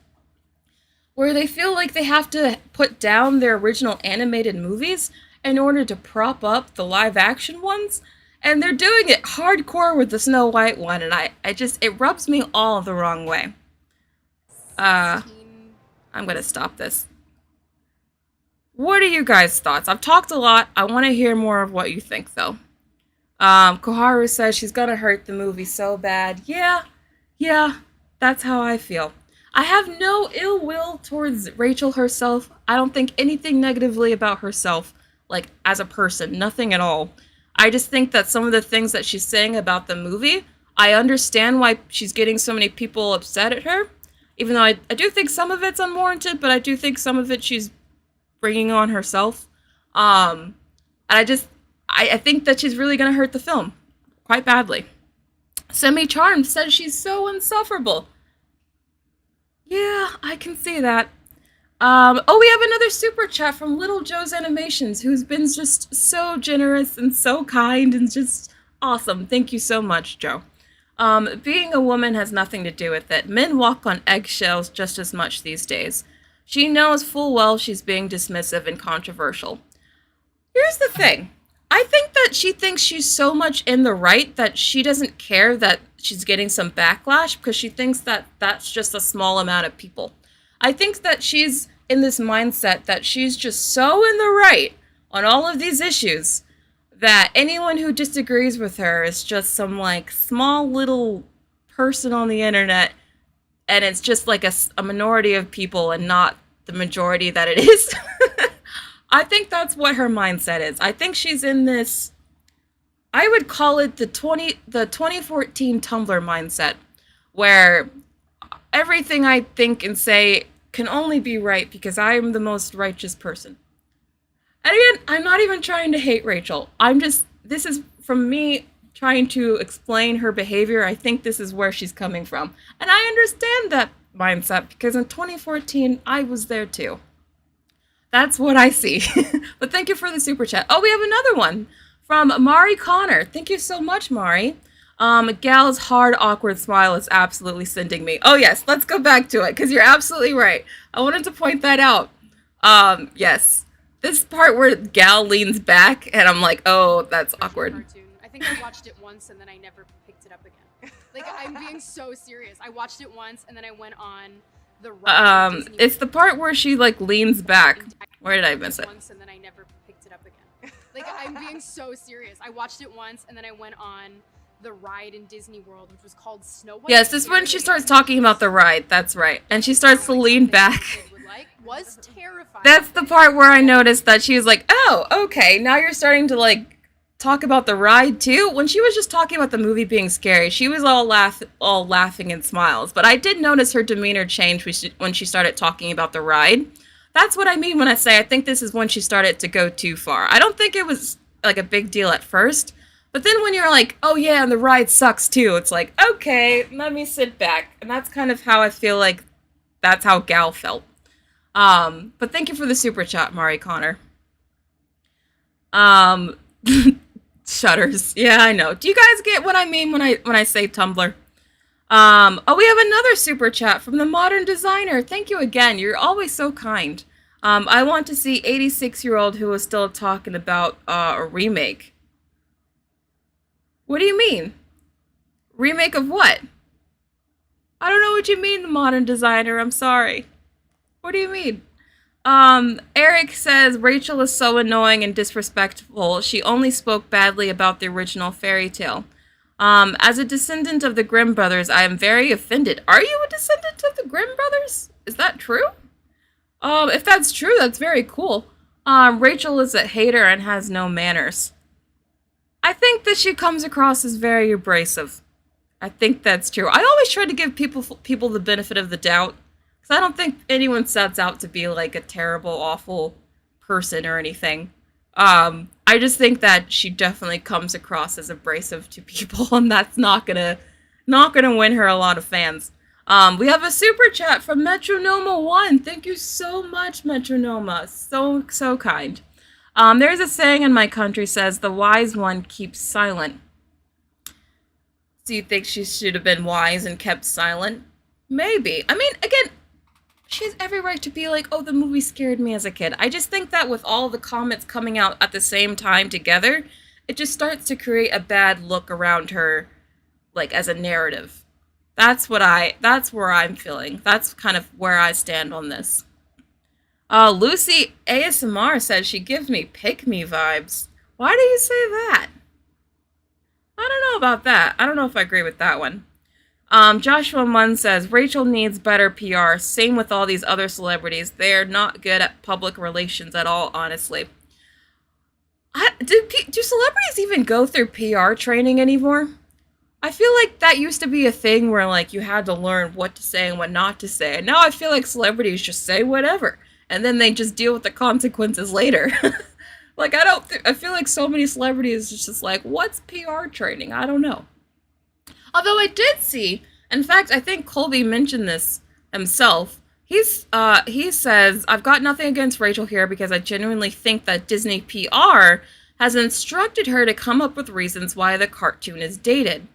where they feel like they have to put down their original animated movies in order to prop up the live action ones. And they're doing it hardcore with the Snow White one, and it rubs me all the wrong way. I'm gonna stop this. What are you guys' thoughts? I've talked a lot. I want to hear more of what you think, though. Koharu says she's gonna hurt the movie so bad. Yeah, that's how I feel. I have no ill will towards Rachel herself. I don't think anything negatively about herself, like as a person, nothing at all. I just think that some of the things that she's saying about the movie, I understand why she's getting so many people upset at her. Even though I do think some of it's unwarranted, but I do think some of it she's bringing on herself. Um, and I think that she's really going to hurt the film quite badly. Semi Charmed says she's so insufferable. Yeah, I can see that. We have another super chat from Little Joe's Animations, who's been just so generous and so kind and just awesome. Thank you so much, Joe. Being a woman has nothing to do with it. Men walk on eggshells just as much these days. She knows full well she's being dismissive and controversial. Here's the thing. I think that she thinks she's so much in the right that she doesn't care that she's getting some backlash because she thinks that that's just a small amount of people. I think that she's in this mindset that she's just so in the right on all of these issues that anyone who disagrees with her is just some like small little person on the internet, and it's just like a minority of people and not the majority that it is. I think that's what her mindset is. I think she's in this, I would call it the 2014 Tumblr mindset, where everything I think and say can only be right because I am the most righteous person. And again, I'm not even trying to hate Rachel. This is from me trying to explain her behavior. I think this is where she's coming from. And I understand that mindset because in 2014, I was there too. That's what I see. But thank you for the super chat. Oh, we have another one from Mari Connor. Thank you so much, Mari. Gal's hard, awkward smile is absolutely sending me. Oh, yes, let's go back to it, because you're absolutely right. I wanted to point that out. Yes. This part where Gal leans back, and I'm like, oh, that's awkward. Cartoon. I think I watched it once, and then I never picked it up again. Like, I'm being so serious. I watched it once, and then I went on the ride. It's the part where she, like, leans back. Where did I miss it? Once, and then I never picked it up again. Like, I'm being so serious. I watched it once, and then I went on the ride in Disney World, which was called Snow White. Yes, this is when she starts talking about the ride. That's right. And she starts to lean back. Was terrifying. That's the part where I noticed that she was like, oh, okay, now you're starting to, like, talk about the ride, too? When she was just talking about the movie being scary, she was all laughing and smiles. But I did notice her demeanor change when she started talking about the ride. That's what I mean when I say I think this is when she started to go too far. I don't think it was, like, a big deal at first. But then when you're like, oh yeah, and the ride sucks too, it's like, okay, let me sit back. And that's kind of how I feel like that's how Gal felt. But thank you for the super chat, Mari Connor. Shudders. Yeah, I know. Do you guys get what I mean when I say Tumblr? We have another super chat from the Modern Designer. Thank you again. You're always so kind. I want to see 86-year-old who is still talking about a remake. What do you mean? Remake of what? I don't know what you mean, the Modern Designer. I'm sorry. What do you mean? Eric says, Rachel is so annoying and disrespectful. She only spoke badly about the original fairy tale. As a descendant of the Grimm brothers, I am very offended. Are you a descendant of the Grimm brothers? Is that true? If that's true, that's very cool. Rachel is a hater and has no manners. I think that she comes across as very abrasive. I think that's true. I always try to give people the benefit of the doubt, because I don't think anyone sets out to be like a terrible, awful person or anything. I just think that she definitely comes across as abrasive to people, and that's not gonna win her a lot of fans. We have a super chat from Metronoma1. Thank you so much, Metronoma. So kind. There's a saying in my country says, the wise one keeps silent. Do you think she should have been wise and kept silent? Maybe. I mean, again, she has every right to be like, oh, the movie scared me as a kid. I just think that with all the comments coming out at the same time together, it just starts to create a bad look around her, like, as a narrative. That's where I'm feeling. That's kind of where I stand on this. Lucy ASMR says she gives me pick-me vibes. Why do you say that? I don't know about that. I don't know if I agree with that one. Joshua Munn says, Rachel needs better PR. Same with all these other celebrities. They're not good at public relations at all, honestly. Do celebrities even go through PR training anymore? I feel like that used to be a thing where, like, you had to learn what to say and what not to say. And now I feel like celebrities just say whatever. And then they just deal with the consequences later. Like, I feel like so many celebrities is just like, what's PR training? I don't know. Although I did see, in fact, I think Colby mentioned this himself. He says, I've got nothing against Rachel here because I genuinely think that Disney PR has instructed her to come up with reasons why the cartoon is dated.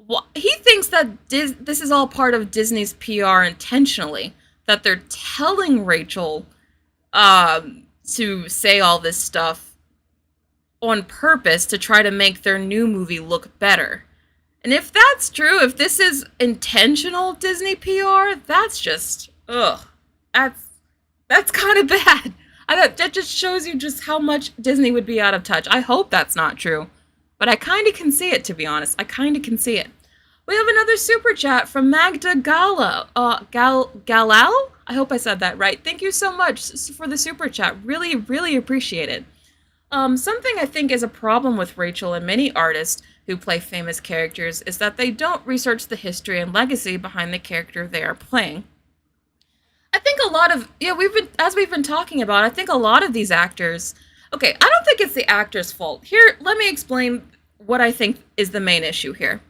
Well, he thinks that this is all part of Disney's PR intentionally, that they're telling Rachel to say all this stuff on purpose to try to make their new movie look better. And if that's true, if this is intentional Disney PR, that's just, that's kind of bad. That just shows you just how much Disney would be out of touch. I hope that's not true. But I kind of can see it, to be honest. I kind of can see it. We have another super chat from Magda Galal. I hope I said that right. Thank you so much for the super chat. Really, really appreciate it. Something I think is a problem with Rachel and many artists who play famous characters is that they don't research the history and legacy behind the character they are playing. I think a lot of, we've been talking about, I think a lot of these actors, okay, I don't think it's the actor's fault. Here, let me explain what I think is the main issue here.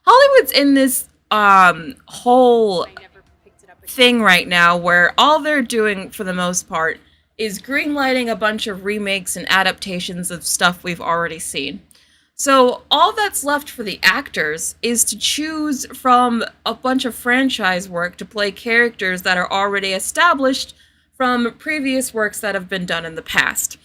Hollywood's in this whole thing right now where all they're doing for the most part is greenlighting a bunch of remakes and adaptations of stuff we've already seen. So all that's left for the actors is to choose from a bunch of franchise work to play characters that are already established from previous works that have been done in the past.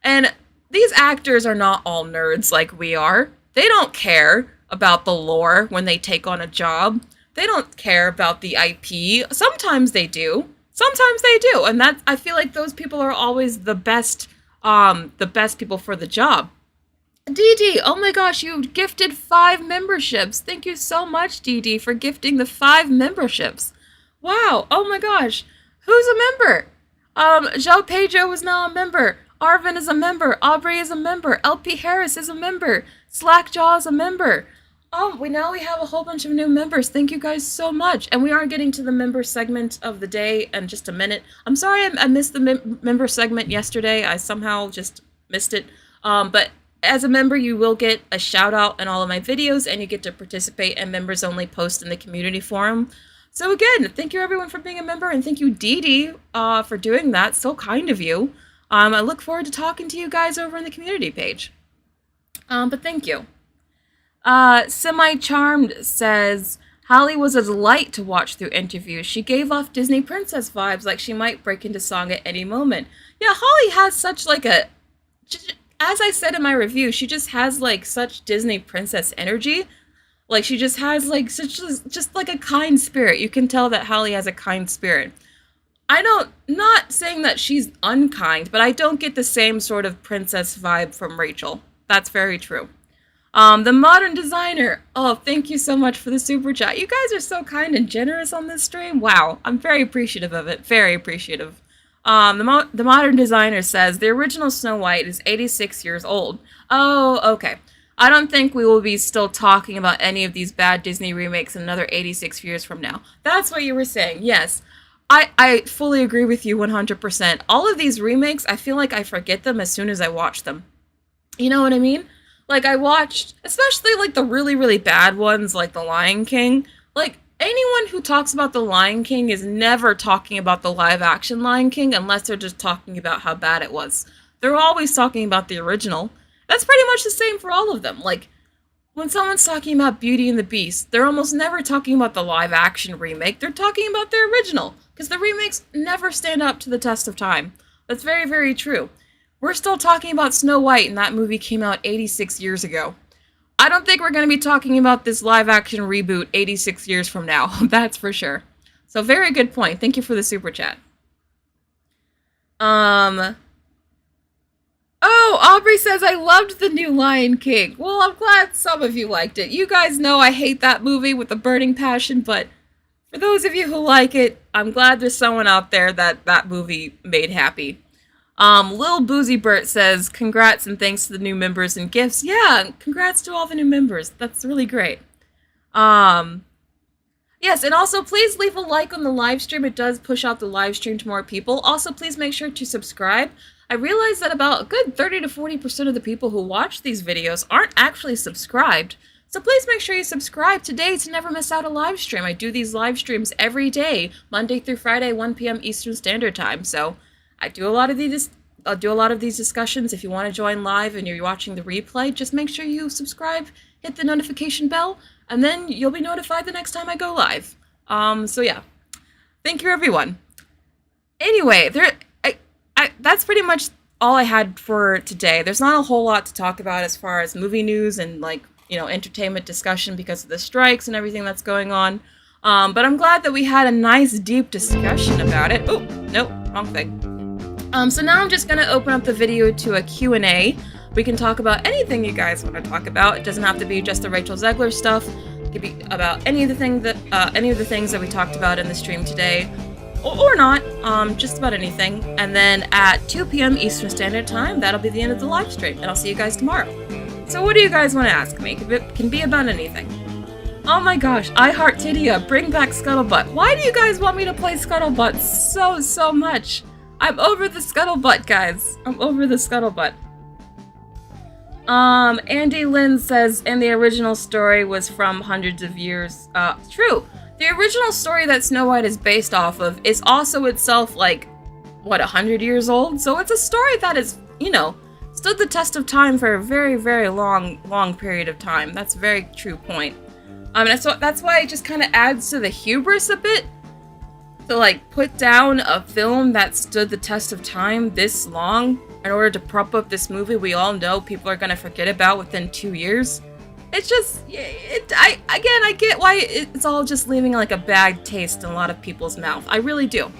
And these actors are not all nerds like we are. They don't care about the lore when they take on a job. They don't care about the IP. Sometimes they do. Sometimes they do. And I feel like those people are always the best people for the job. DD, oh my gosh, you gifted 5 memberships. Thank you so much, DD, for gifting the 5 memberships. Wow, oh my gosh. Who's a member? Joe Pedro is now a member. Arvin is a member. Aubrey is a member. LP Harris is a member. Slackjaw is a member. We have a whole bunch of new members. Thank you guys so much. And we are getting to the member segment of the day in just a minute. I'm sorry I missed the member segment yesterday. I somehow just missed it. But as a member, you will get a shout out in all of my videos, and you get to participate in members only posts in the community forum. So again, thank you everyone for being a member, and thank you Dee Dee for doing that. So kind of you. I look forward to talking to you guys over in the community page. But thank you. Semi-Charmed says, Holly was a delight to watch through interviews. She gave off Disney princess vibes, like she might break into song at any moment. Yeah, Holly has such like a, as I said in my review, she just has like such Disney princess energy. Like she just has like such just like a kind spirit. You can tell that Holly has a kind spirit. Not saying that she's unkind, but I don't get the same sort of princess vibe from Rachel. That's very true. The Modern Designer. Oh, thank you so much for the super chat. You guys are so kind and generous on this stream. Wow, I'm very appreciative of it. Very appreciative. The Modern Designer says, the original Snow White is 86 years old. Oh, okay. I don't think we will be still talking about any of these bad Disney remakes another 86 years from now. That's what you were saying. Yes. I fully agree with you 100%. All of these remakes, I feel like I forget them as soon as I watch them. You know what I mean? Like, I watched, especially, like, the really, really bad ones, like The Lion King. Like, anyone who talks about The Lion King is never talking about the live-action Lion King unless they're just talking about how bad it was. They're always talking about the original. That's pretty much the same for all of them. Like, when someone's talking about Beauty and the Beast, they're almost never talking about the live-action remake. They're talking about the original, because the remakes never stand up to the test of time. That's very, very true. We're still talking about Snow White, and that movie came out 86 years ago. I don't think we're going to be talking about this live-action reboot 86 years from now. That's for sure. So, very good point. Thank you for the super chat. Oh, Aubrey says, I loved the new Lion King. Well, I'm glad some of you liked it. You guys know I hate that movie with a burning passion, but for those of you who like it, I'm glad there's someone out there that movie made happy. Lil Boozy Bert says, congrats and thanks to the new members and gifts. Yeah, congrats to all the new members. That's really great. Yes, and also please leave a like on the live stream. It does push out the live stream to more people. Also, please make sure to subscribe. I realize that about a good 30 to 40% of the people who watch these videos aren't actually subscribed. So please make sure you subscribe today to never miss out a live stream. I do these live streams every day, Monday through Friday, 1 p.m. Eastern Standard Time. So I'll do a lot of these discussions. If you want to join live and you're watching the replay, just make sure you subscribe, hit the notification bell, and then you'll be notified the next time I go live. So yeah. Thank you, everyone. Anyway, that's pretty much all I had for today. There's not a whole lot to talk about as far as movie news and, like, you know, entertainment discussion because of the strikes and everything that's going on. But I'm glad that we had a nice, deep discussion about it. Oh, nope, wrong thing. So now I'm just going to open up the video to a Q&A. We can talk about anything you guys want to talk about. It doesn't have to be just the Rachel Zegler stuff. It could be about any of the things that we talked about in the stream today. Or not, just about anything. And then at 2 p.m. Eastern Standard Time, that'll be the end of the live stream, and I'll see you guys tomorrow. So what do you guys want to ask me? It can be about anything. Oh my gosh, I Heart Tidia, bring back Scuttlebutt. Why do you guys want me to play Scuttlebutt so much? I'm over the Scuttlebutt, guys. I'm over the Scuttlebutt. Andy Lynn says, and the original story was from hundreds of years. True. The original story that Snow White is based off of is also itself, like, what, 100 years old? So it's a story that is, you know, stood the test of time for a very, very long period of time. That's a very true point. That's why it just kind of adds to the hubris a bit to, like, put down a film that stood the test of time this long in order to prop up this movie we all know people are going to forget about within 2 years. It's just, I get why it's all just leaving, like, a bad taste in a lot of people's mouth. I really do.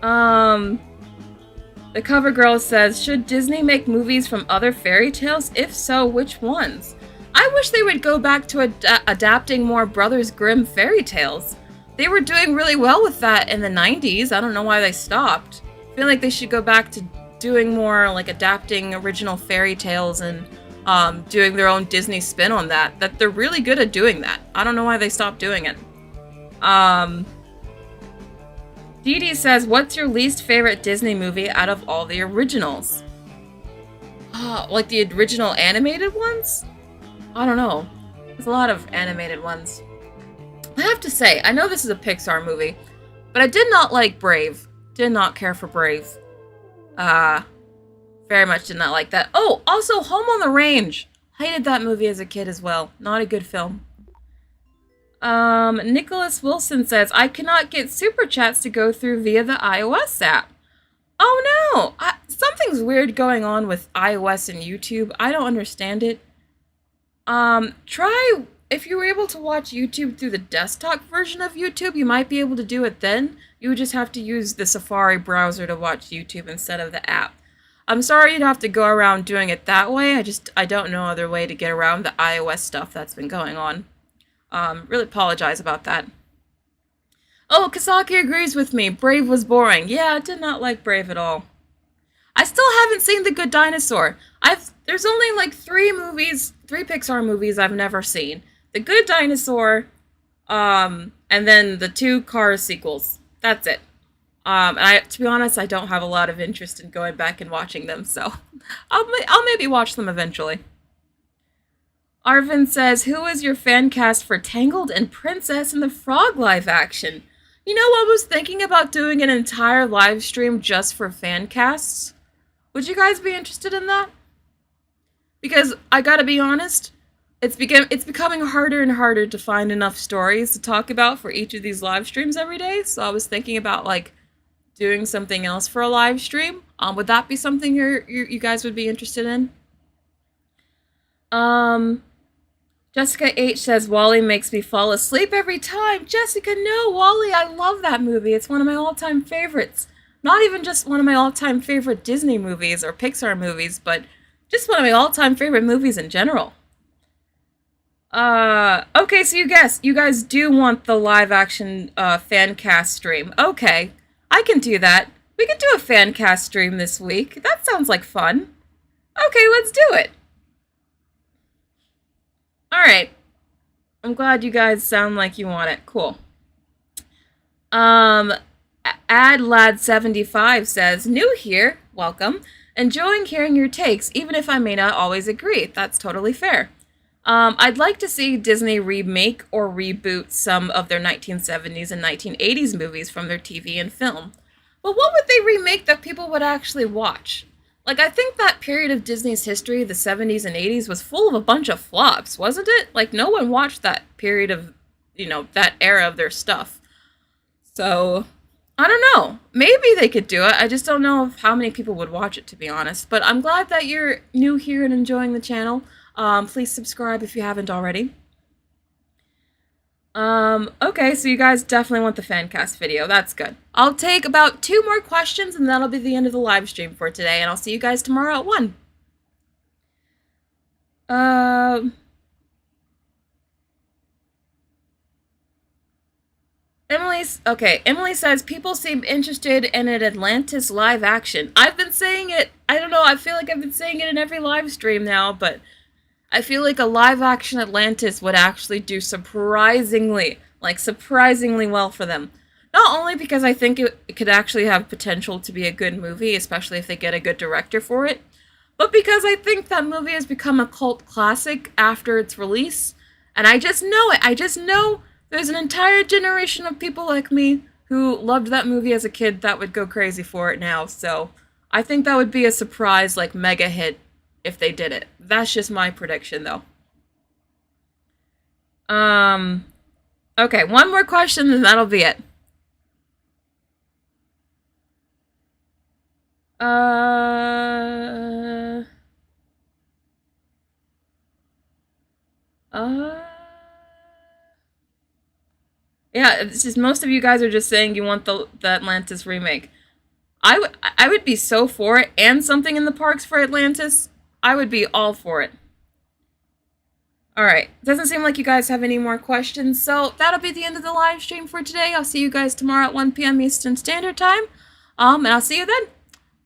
The cover girl says, should Disney make movies from other fairy tales? If so, which ones? I wish they would go back to adapting more Brothers Grimm fairy tales. They were doing really well with that in the 90s. I don't know why they stopped. I feel like they should go back to doing more, like, adapting original fairy tales and doing their own Disney spin on that. That they're really good at doing that. I don't know why they stopped doing it. Dee Dee says, what's your least favorite Disney movie out of all the originals? Like the original animated ones? I don't know. There's a lot of animated ones. I have to say, I know this is a Pixar movie, but I did not like Brave. Did not care for Brave. Very much did not like that. Oh, also Home on the Range. Hated that movie as a kid as well. Not a good film. Nicholas Wilson says, I cannot get super chats to go through via the iOS app. Oh no! Something's weird going on with iOS and YouTube. I don't understand it. Try, if you were able to watch YouTube through the desktop version of YouTube, you might be able to do it then. You would just have to use the Safari browser to watch YouTube instead of the app. I'm sorry you'd have to go around doing it that way. I don't know other way to get around the iOS stuff that's been going on. Really apologize about that. Oh, Kasaki agrees with me. Brave was boring. Yeah, I did not like Brave at all. I still haven't seen The Good Dinosaur. There's only like three Pixar movies I've never seen. The Good Dinosaur, and then the 2 Cars sequels. That's it. And to be honest, I don't have a lot of interest in going back and watching them, so I'll maybe watch them eventually. Arvin says, who is your fan cast for Tangled and Princess and the Frog live action? You know, I was thinking about doing an entire live stream just for fan casts. Would you guys be interested in that? Because I gotta be honest, it's becoming harder and harder to find enough stories to talk about for each of these live streams every day. So I was thinking about, like, doing something else for a live stream. Would that be something you guys would be interested in? Jessica H says, WALL-E makes me fall asleep every time. Jessica, no, WALL-E, I love that movie. It's one of my all-time favorites. Not even just one of my all-time favorite Disney movies or Pixar movies, but just one of my all-time favorite movies in general. Okay, so you guys do want the live action fan cast stream. Okay, I can do that. We can do a fan cast stream this week. That sounds like fun. Okay, let's do it. Alright. I'm glad you guys sound like you want it. Cool. AdLad75 says, new here, welcome. Enjoying hearing your takes, even if I may not always agree. That's totally fair. I'd like to see Disney remake or reboot some of their 1970s and 1980s movies from their TV and film. But what would they remake that people would actually watch? Like, I think that period of Disney's history, the 70s and 80s, was full of a bunch of flops, wasn't it? Like, no one watched that period of, that era of their stuff. So, I don't know. Maybe they could do it. I just don't know how many people would watch it, to be honest. But I'm glad that you're new here and enjoying the channel. Please subscribe if you haven't already. Okay, so you guys definitely want the fancast video. That's good. I'll take about 2 more questions, and that'll be the end of the live stream for today, and I'll see you guys tomorrow at 1. Emily says, people seem interested in an Atlantis live action. I've been saying it, I don't know, I feel like I've been saying it in every live stream now, but I feel like a live action Atlantis would actually do surprisingly well for them. Not only because I think it could actually have potential to be a good movie, especially if they get a good director for it, but because I think that movie has become a cult classic after its release, and I just know it. I just know there's an entire generation of people like me who loved that movie as a kid that would go crazy for it now, so I think that would be a surprise, mega hit if they did it. That's just my prediction, though. Okay, 1 more question, and that'll be it. Yeah, it's just most of you guys are just saying you want the Atlantis remake. I would be so for it, and something in the parks for Atlantis. I would be all for it. Alright, doesn't seem like you guys have any more questions, so that'll be the end of the live stream for today. I'll see you guys tomorrow at 1 p.m. Eastern Standard Time, and I'll see you then.